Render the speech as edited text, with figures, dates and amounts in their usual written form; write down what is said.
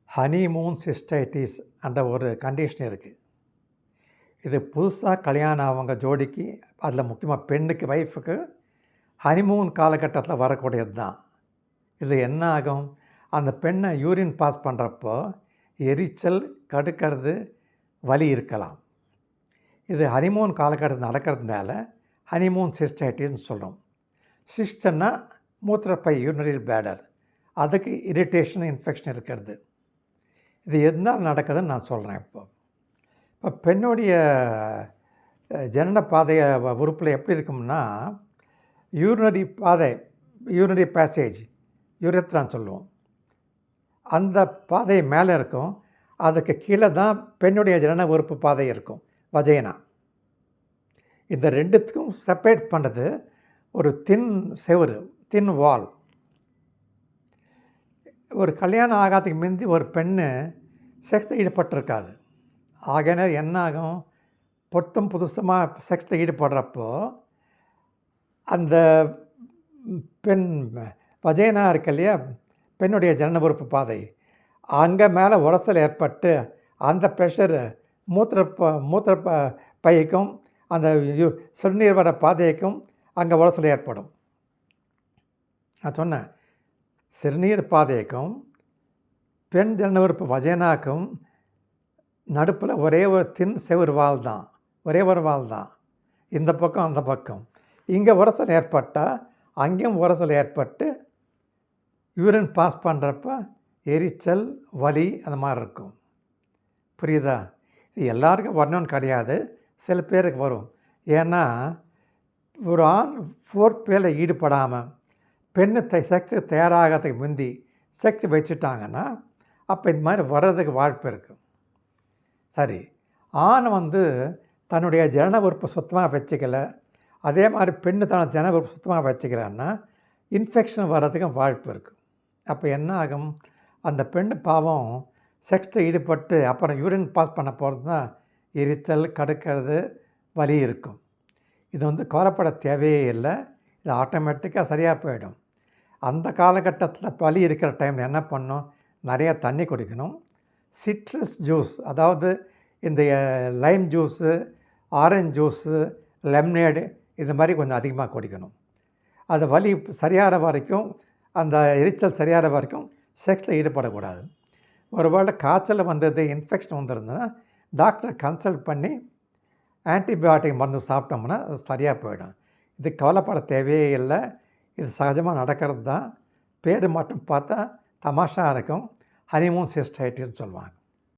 Honeymoon cystitis என்ற ஒரு condition இருக்குது. இது புதுசாக கல்யாணம் ஆவங்க ஜோடிக்கு, அதில் முக்கியமாக பெண்ணுக்கு, ஒய்ஃபுக்கு ஹனிமூன் காலகட்டத்தில் வரக்கூடியது தான். இது என்ன ஆகும், அந்த பெண்ணை யூரின் பாஸ் பண்ணுறப்போ எரிச்சல், கடுக்கிறது, வலி இருக்கலாம். இது ஹனிமூன் காலகட்டத்தில் நடக்கிறதுனால ஹனிமூன் சிஸ்டைட்டிஸ்ன்னு சொல்கிறோம். சிஸ்டன்னா மூத்திரப்பை, யூரினரி பேடர், அதுக்கு இரிட்டேஷன், இன்ஃபெக்ஷன் இருக்கிறது. இது எதனால் நடக்குதுன்னு நான் சொல்கிறேன். இப்போ பெண்ணுடைய ஜனன பாதைய உறுப்பில் எப்படி இருக்கும்னா, யூரினரி பாதை, யூரினரி பேசேஜ், யூரெத்ரான்னு சொல்லுவோம். அந்த பாதை மேலே இருக்கும். அதுக்கு கீழே தான் பெண்ணுடைய ஜனன உறுப்பு பாதை இருக்கும், வஜைனா. இந்த ரெண்டுத்துக்கும் செப்பரேட் பண்ணுறது ஒரு தின் செவுரு, தின் வால். ஒரு கல்யாணம் ஆகாததுக்கு முந்தி ஒரு பெண்ணு செக்ஸில் ஈடுபட்டிருக்காது. ஆகையினா என்ன ஆகும், பொருத்தம் புதுசமாக செக்ஸில் ஈடுபடுறப்போ அந்த பெண் வஜைனா இருக்கு இல்லையா, பெண்ணுடைய ஜனன உறுப்பு பாதை, அங்கே மேலே உரசல் ஏற்பட்டு அந்த ப்ரெஷர் மூத்திர பைக்கும் அந்த சிறுநீர் வர பாதைக்கும் அங்கே உரசல் ஏற்படும். நான் சொன்னேன், சிறுநீர் பாதைக்கும் பெண் ஜனன உறுப்பு வஜைனாக்கும் நடுப்பில் ஒரே ஒரு தின் செவுறு வால் தான், ஒரே ஒரு வால் தான். இந்த பக்கம் அந்த பக்கம். இங்கே உரசல் ஏற்பட்டால் அங்கேயும் உரசல் ஏற்பட்டு யூரின் பாஸ் பண்ணுறப்ப எரிச்சல், வலி அந்த மாதிரி இருக்கும். புரியுதா? இது எல்லாருக்கும் வரணும்னு கிடையாது, சில பேருக்கு வரும். ஏன்னா ஒரு ஆண் ஃபோர்ப்ளேல ஈடுபடாமல் பெண்ணு செக்ஸுக்கு தயாராகிறதுக்கு முந்தி செக்ஸ் வச்சுட்டாங்கன்னா அப்போ இந்த மாதிரி வர்றதுக்கு வாய்ப்பு இருக்குது. சரி, ஆண் தன்னுடைய ஜனன உறுப்பு சுத்தமாக வச்சுக்கல, அதே மாதிரி பெண்ணு தன்னோட ஜனன உறுப்பு சுத்தமாக வச்சுக்கலன்னா இன்ஃபெக்ஷன் வர்றதுக்கும் வாய்ப்பு இருக்குது. அப்போ என்ன ஆகும், அந்த பெண்ணு பாவம் செக்ஸில் ஈடுபட்டு அப்புறம் யூரின் பாஸ் பண்ண போகிறது தான் எரிச்சல், கடுக்கிறது, வலி இருக்கும். இது கவலைப்பட தேவையே இல்லை, இது ஆட்டோமேட்டிக்காக சரியாக போயிடும். அந்த காலகட்டத்தில் வலி இருக்கிற டைமில் என்ன பண்ணணும், நிறையா தண்ணி குடிக்கணும். சிட்ரஸ் ஜூஸ், அதாவது இந்த Lime juice, orange juice, lemonade, இது மாதிரி கொஞ்சம் அதிகமாக குடிக்கணும். அது வலி சரியாகிற வரைக்கும், அந்த எரிச்சல் சரியாகிற வரைக்கும் செக்ஸில் ஈடுபடக்கூடாது. ஒருவேளை காய்ச்சல் வந்தது, இன்ஃபெக்ஷன் வந்திருந்ததுன்னா டாக்டரை கன்சல்ட் பண்ணி ஆன்டிபயோட்டிக் மருந்து சாப்பிட்டோம்னா அது சரியாக போயிடும். இது கவலைப்பட தேவையே இல்லை, இது சகஜமாக நடக்கிறது தான். பேர் மட்டும் பார்த்தா தமாஷா இருக்கும், ஹனிமூன் சிஸ்டைட்டிஸ்ன்னு சொல்லுவாங்க.